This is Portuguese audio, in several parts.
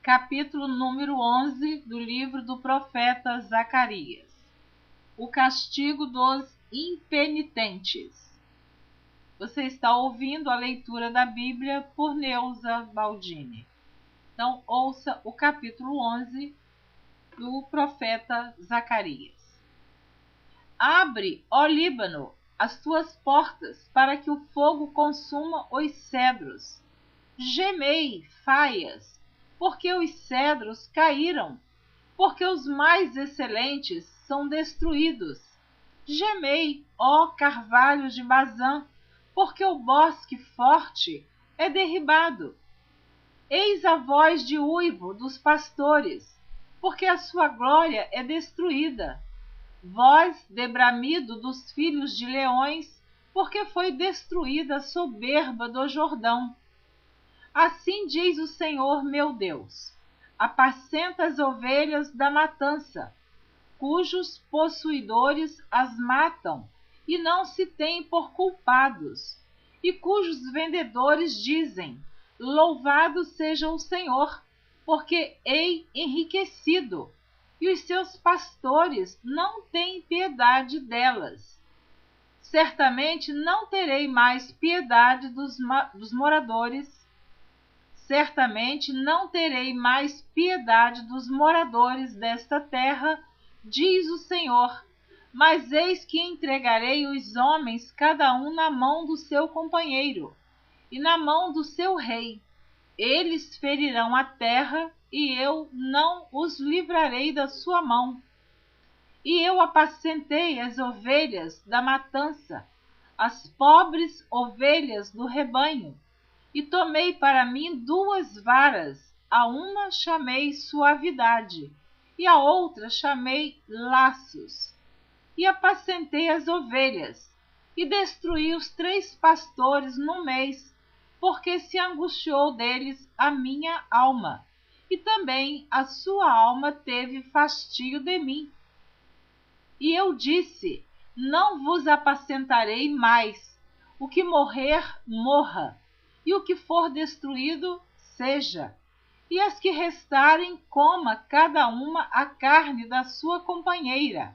capítulo número 11 do livro do profeta Zacarias. O castigo dos impenitentes. Você está ouvindo a leitura da Bíblia por Neuza Baldini. Então, ouça o capítulo 11 do profeta Zacarias. Abre, ó Líbano, as tuas portas, para que o fogo consuma os cedros. Gemei, faias, porque os cedros caíram, porque os mais excelentes são destruídos. Gemei, ó carvalhos de Bazã, porque o bosque forte é derribado. Eis a voz de uivo dos pastores, porque a sua glória é destruída. Voz de bramido dos filhos de leões, porque foi destruída a soberba do Jordão. Assim diz o Senhor meu Deus: apacenta as ovelhas da matança, cujos possuidores as matam e não se têm por culpados, e cujos vendedores dizem: louvado seja o Senhor, porque hei enriquecido, e os seus pastores não têm piedade delas. Certamente não terei mais piedade dos moradores. Certamente não terei mais piedade dos moradores desta terra, diz o Senhor, mas eis que entregarei os homens cada um na mão do seu companheiro, e na mão do seu rei. Eles ferirão a terra, e eu não os livrarei da sua mão. E eu apacentei as ovelhas da matança, as pobres ovelhas do rebanho, e tomei para mim 2 varas, a uma chamei suavidade, e a outra chamei laços. E apacentei as ovelhas, e destruí os 3 pastores no mês, porque se angustiou deles a minha alma, e também a sua alma teve fastio de mim. E eu disse: não vos apacentarei mais, o que morrer, morra, e o que for destruído, seja. E as que restarem, coma cada uma a carne da sua companheira.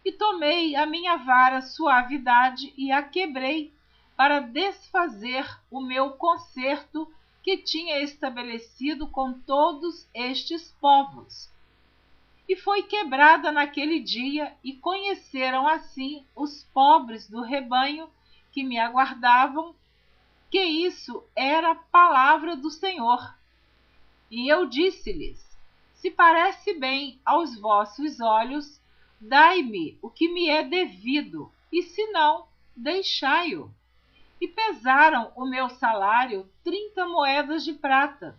E tomei a minha vara suavidade e a quebrei, para desfazer o meu concerto que tinha estabelecido com todos estes povos. E foi quebrada naquele dia, e conheceram assim os pobres do rebanho que me aguardavam, que isso era palavra do Senhor. E eu disse-lhes: se parece bem aos vossos olhos, dai-me o que me é devido, e se não, deixai-o. E pesaram o meu salário 30 moedas de prata.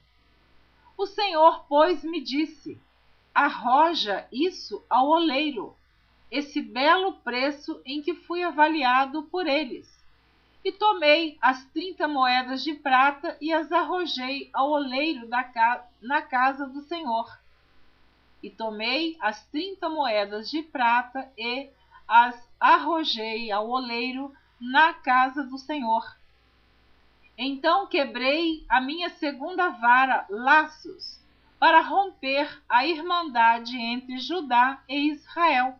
O Senhor, pois, me disse: arroja isso ao oleiro, esse belo preço em que fui avaliado por eles. E tomei as 30 moedas de prata e as arrojei ao oleiro na casa do Senhor. E tomei as 30 moedas de prata e as arrojei ao oleiro na casa do Senhor. Então quebrei a minha segunda vara, laços, para romper a irmandade entre Judá e Israel.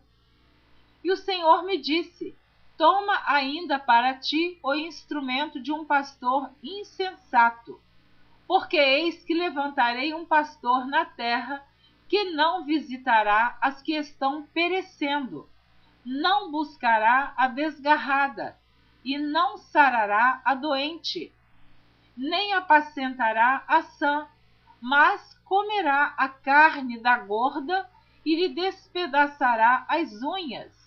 E o Senhor me disse: toma ainda para ti o instrumento de um pastor insensato, porque eis que levantarei um pastor na terra que não visitará as que estão perecendo, não buscará a desgarrada, e não sarará a doente, nem apacentará a sã, mas comerá a carne da gorda e lhe despedaçará as unhas.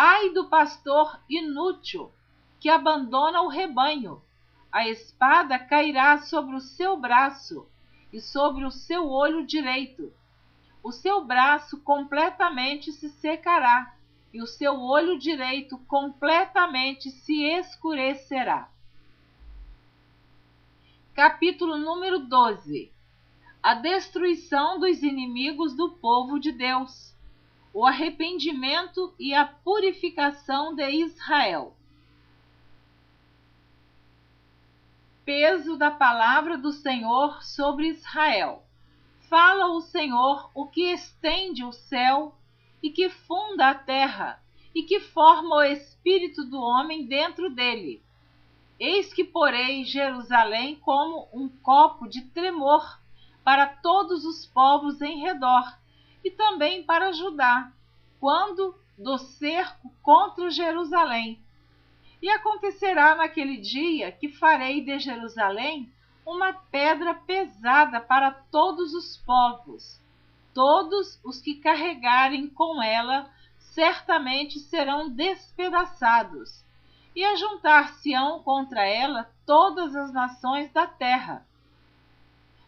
Ai do pastor inútil, que abandona o rebanho, a espada cairá sobre o seu braço e sobre o seu olho direito. O seu braço completamente se secará, e o seu olho direito completamente se escurecerá. Capítulo número 12. A destruição dos inimigos do povo de Deus. O arrependimento e a purificação de Israel. peso da palavra do Senhor sobre Israel. Fala o Senhor, o que estende o céu e que funda a terra e que forma o espírito do homem dentro dele. Eis que porei Jerusalém como um copo de tremor para todos os povos em redor, e também para Judá, quando do cerco contra Jerusalém. E acontecerá naquele dia que farei de Jerusalém uma pedra pesada para todos os povos. Todos os que carregarem com ela certamente serão despedaçados, e ajuntar-se-ão contra ela todas as nações da terra.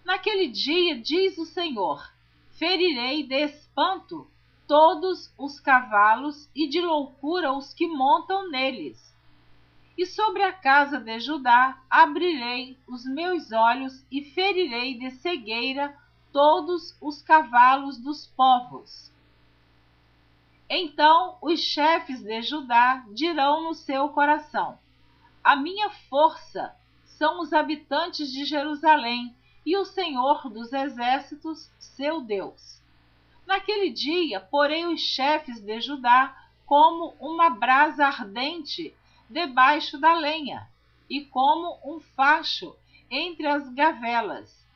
Naquele dia, diz o Senhor, ferirei de espanto todos os cavalos e de loucura os que montam neles. E sobre a casa de Judá abrirei os meus olhos e ferirei de cegueira todos os cavalos dos povos. Então os chefes de Judá dirão no seu coração: a minha força são os habitantes de Jerusalém e o Senhor dos exércitos, seu Deus. Naquele dia, porei os chefes de Judá como uma brasa ardente debaixo da lenha, e como um facho entre as gavelas.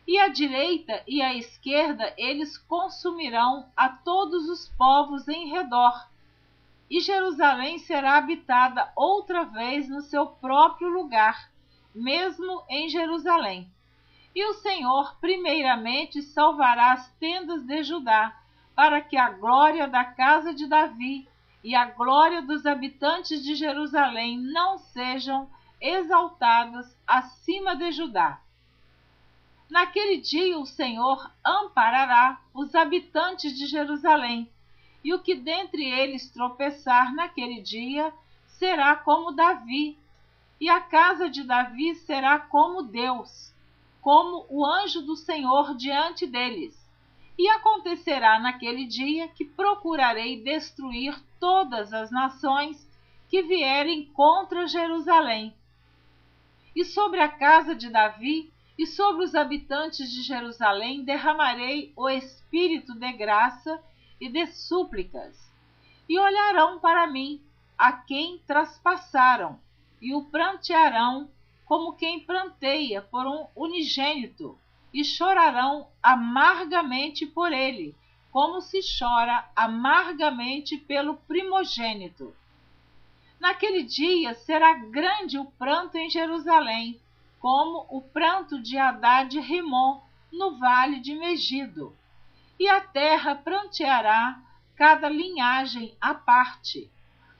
E à direita e à esquerda eles consumirão a todos os povos em redor. E Jerusalém será habitada outra vez no seu próprio lugar, mesmo em Jerusalém. E o Senhor primeiramente salvará as tendas de Judá, para que a glória da casa de Davi e a glória dos habitantes de Jerusalém não sejam exaltadas acima de Judá. Naquele dia o Senhor amparará os habitantes de Jerusalém, e o que dentre eles tropeçar naquele dia será como Davi, e a casa de Davi será como Deus, como o anjo do Senhor diante deles. E acontecerá naquele dia que procurarei destruir todas as nações que vierem contra Jerusalém. E sobre a casa de Davi e sobre os habitantes de Jerusalém derramarei o espírito de graça e de súplicas. E olharão para mim, a quem traspassaram, e o prantearão como quem pranteia por um unigênito, e chorarão amargamente por ele, como se chora amargamente pelo primogênito. Naquele dia será grande o pranto em Jerusalém, como o pranto de Hadad-Rimon no vale de Megido. E a terra pranteará cada linhagem à parte,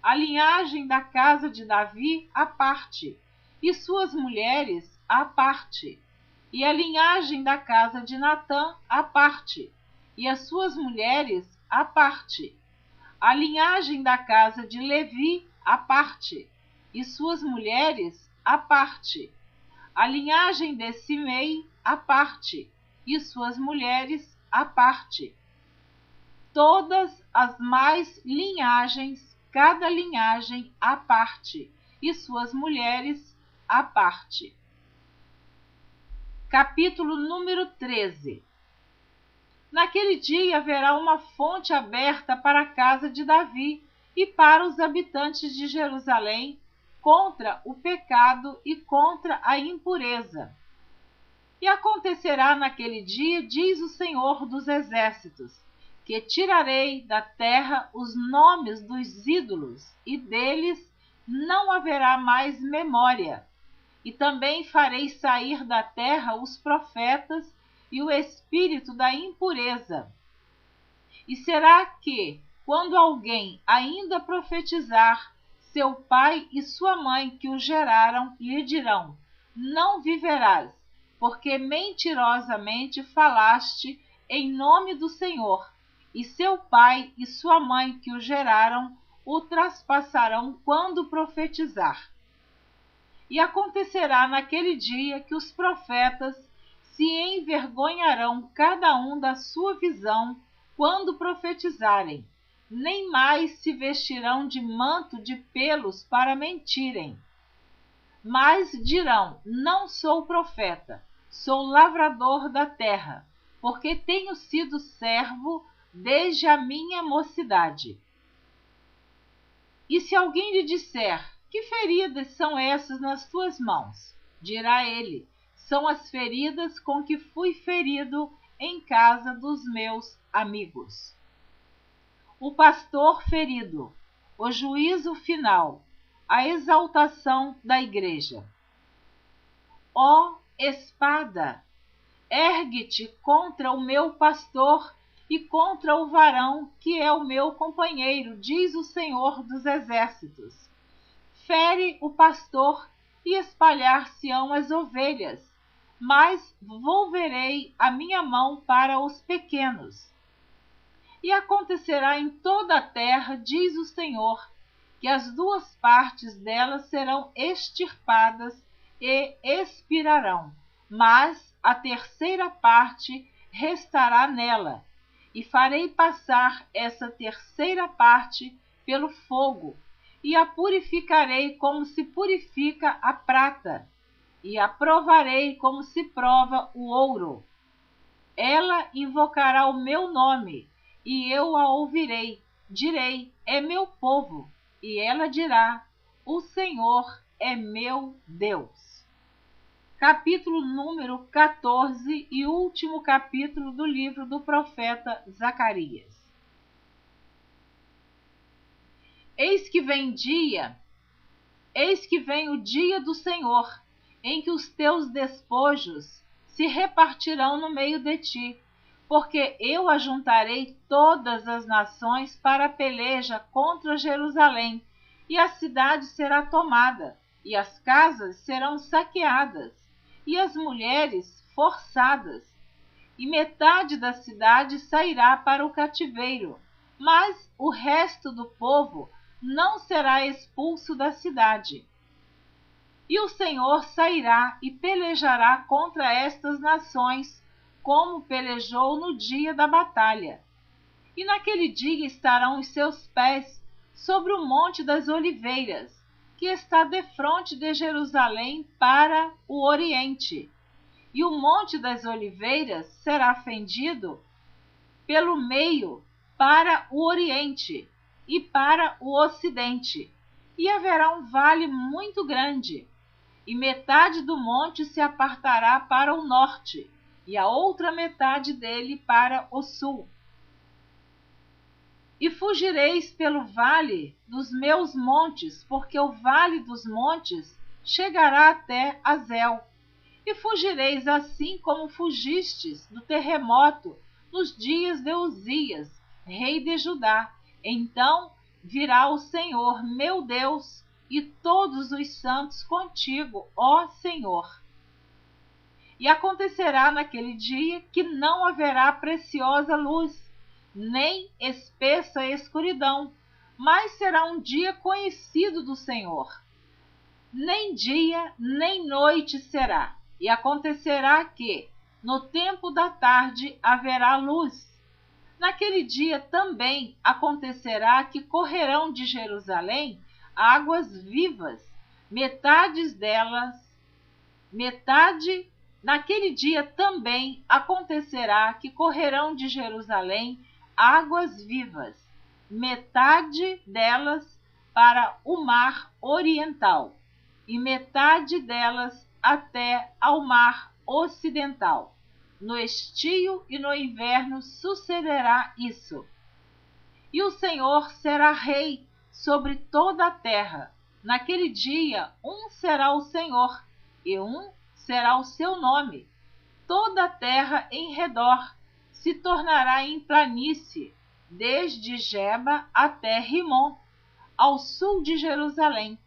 a linhagem da casa de Davi à parte, e suas mulheres à parte, e a linhagem da casa de Natã à parte, e as suas mulheres à parte, a linhagem da casa de Levi à parte, e suas mulheres à parte, a linhagem de Simei à parte, e suas mulheres à parte. Todas as mais linhagens, cada linhagem à parte, e suas mulheres à parte. Capítulo número 13. Naquele dia haverá uma fonte aberta para a casa de Davi e para os habitantes de Jerusalém, contra o pecado e contra a impureza. E acontecerá naquele dia, diz o Senhor dos exércitos, que tirarei da terra os nomes dos ídolos, e deles não haverá mais memória. E também farei sair da terra os profetas e o espírito da impureza. E será que, quando alguém ainda profetizar, seu pai e sua mãe que o geraram lhe dirão: não viverás, porque mentirosamente falaste em nome do Senhor, e seu pai e sua mãe que o geraram o traspassarão quando profetizar. E acontecerá naquele dia que os profetas se envergonharão cada um da sua visão quando profetizarem, nem mais se vestirão de manto de pelos para mentirem. Mas dirão: não sou profeta, sou lavrador da terra, porque tenho sido servo desde a minha mocidade. E se alguém lhe disser: que feridas são essas nas tuas mãos? Dirá ele: são as feridas com que fui ferido em casa dos meus amigos. O pastor ferido, o juízo final, a exaltação da igreja. Ó espada, ergue-te contra o meu pastor e contra o varão que é o meu companheiro, diz o Senhor dos Exércitos. Fere o pastor e espalhar-se-ão as ovelhas, mas volverei a minha mão para os pequenos. E acontecerá em toda a terra, diz o Senhor, que as duas partes dela serão extirpadas e expirarão, mas a terceira parte restará nela, e farei passar essa terceira parte pelo fogo, e a purificarei como se purifica a prata, e a provarei como se prova o ouro. Ela invocará o meu nome, e eu a ouvirei. Direi: é meu povo. E ela dirá: o Senhor é meu Deus. Capítulo número 14 e último capítulo do livro do profeta Zacarias. Eis que vem o dia do Senhor, em que os teus despojos se repartirão no meio de ti, porque eu ajuntarei todas as nações para a peleja contra Jerusalém, e a cidade será tomada, e as casas serão saqueadas, e as mulheres forçadas, e metade da cidade sairá para o cativeiro, mas o resto do povo não será expulso da cidade. E o Senhor sairá e pelejará contra estas nações, como pelejou no dia da batalha. E naquele dia estarão os seus pés sobre o Monte das Oliveiras, que está defronte de Jerusalém para o oriente. E o Monte das Oliveiras será fendido pelo meio para o oriente e para o ocidente, e haverá um vale muito grande, e metade do monte se apartará para o norte, e a outra metade dele para o sul. E fugireis pelo vale dos meus montes, porque o vale dos montes chegará até Azel. E fugireis assim como fugistes do terremoto nos dias de Uzias, rei de Judá. Então virá o Senhor, meu Deus, e todos os santos contigo, ó Senhor. E acontecerá naquele dia que não haverá preciosa luz, nem espessa escuridão, mas será um dia conhecido do Senhor. Nem dia, nem noite será. E acontecerá que, no tempo da tarde, haverá luz. Naquele dia também acontecerá que correrão de Jerusalém águas vivas, naquele dia também acontecerá que correrão de Jerusalém águas vivas, metade delas para o mar oriental, e metade delas até ao mar ocidental. No estio e no inverno sucederá isso. E o Senhor será rei sobre toda a terra. Naquele dia, um será o Senhor, e um será o seu nome. Toda a terra em redor se tornará em planície, desde Geba até Rimon, ao sul de Jerusalém.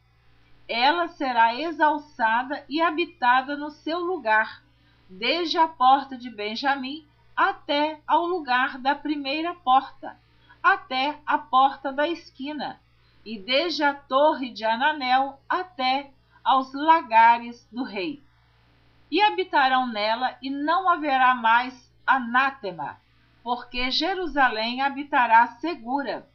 Ela será exalçada e habitada no seu lugar, desde a porta de Benjamim até ao lugar da primeira porta, até a porta da esquina, e desde a torre de Ananel até aos lagares do rei. E habitarão nela, e não haverá mais anátema, porque Jerusalém habitará segura.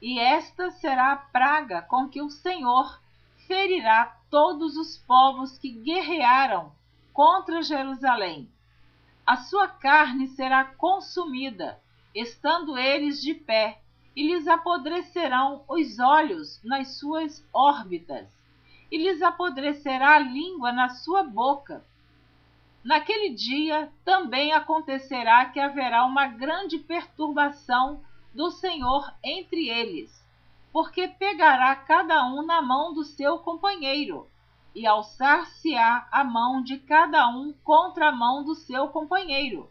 E esta será a praga com que o Senhor ferirá todos os povos que guerrearam contra Jerusalém. A sua carne será consumida, estando eles de pé, e lhes apodrecerão os olhos nas suas órbitas, e lhes apodrecerá a língua na sua boca. Naquele dia também acontecerá que haverá uma grande perturbação do Senhor entre eles, porque pegará cada um na mão do seu companheiro, e alçar-se-á a mão de cada um contra a mão do seu companheiro.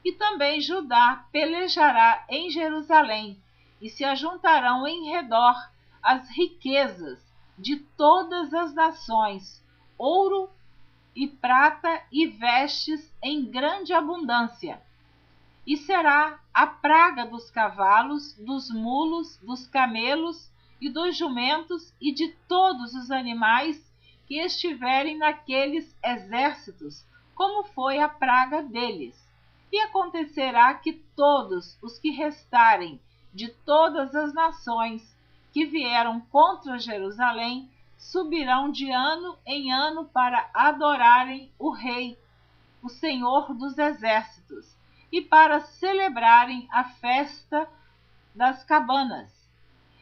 E também Judá pelejará em Jerusalém, e se ajuntarão em redor as riquezas de todas as nações, ouro e prata e vestes em grande abundância. E será a praga dos cavalos, dos mulos, dos camelos e dos jumentos e de todos os animais que estiverem naqueles exércitos, como foi a praga deles. E acontecerá que todos os que restarem de todas as nações que vieram contra Jerusalém subirão de ano em ano para adorarem o Rei, o Senhor dos Exércitos, e para celebrarem a festa das cabanas.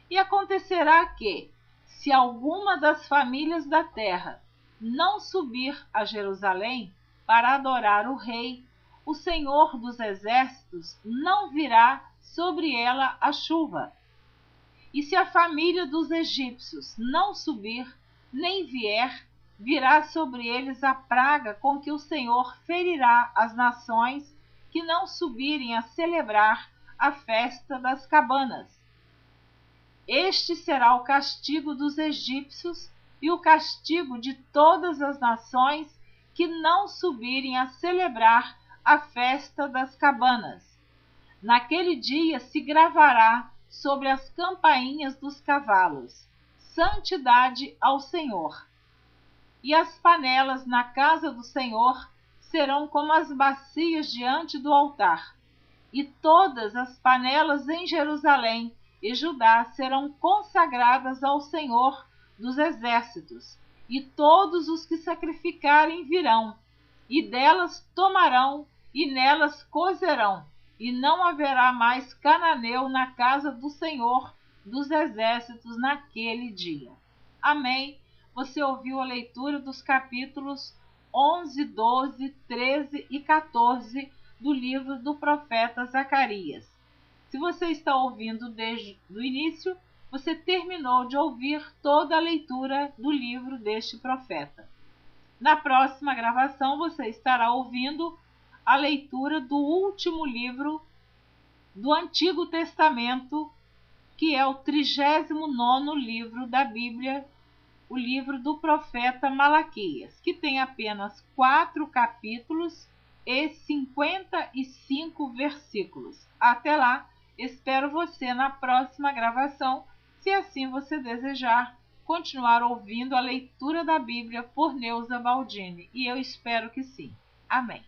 E acontecerá que, se alguma das famílias da terra não subir a Jerusalém para adorar o Rei, o Senhor dos Exércitos não virá sobre ela a chuva. E se a família dos egípcios não subir, nem vier, virá sobre eles a praga com que o Senhor ferirá as nações que não subirem a celebrar a festa das cabanas. Este será o castigo dos egípcios e o castigo de todas as nações que não subirem a celebrar a festa das cabanas. Naquele dia se gravará sobre as campainhas dos cavalos: santidade ao Senhor. E as panelas na casa do Senhor serão como as bacias diante do altar. E todas as panelas em Jerusalém e Judá serão consagradas ao Senhor dos Exércitos. E todos os que sacrificarem virão, e delas tomarão, e nelas cozerão. E não haverá mais cananeu na casa do Senhor dos Exércitos naquele dia. Amém. Você ouviu a leitura dos capítulos 11, 12, 13 e 14 do livro do profeta Zacarias. Se você está ouvindo desde o início, você terminou de ouvir toda a leitura do livro deste profeta. Na próxima gravação, você estará ouvindo a leitura do último livro do Antigo Testamento, que é o 39º livro da Bíblia, o livro do profeta Malaquias, que tem apenas 4 capítulos e 55 versículos. Até lá, espero você na próxima gravação, se assim você desejar continuar ouvindo a leitura da Bíblia por Neuza Baldini, e eu espero que sim. Amém.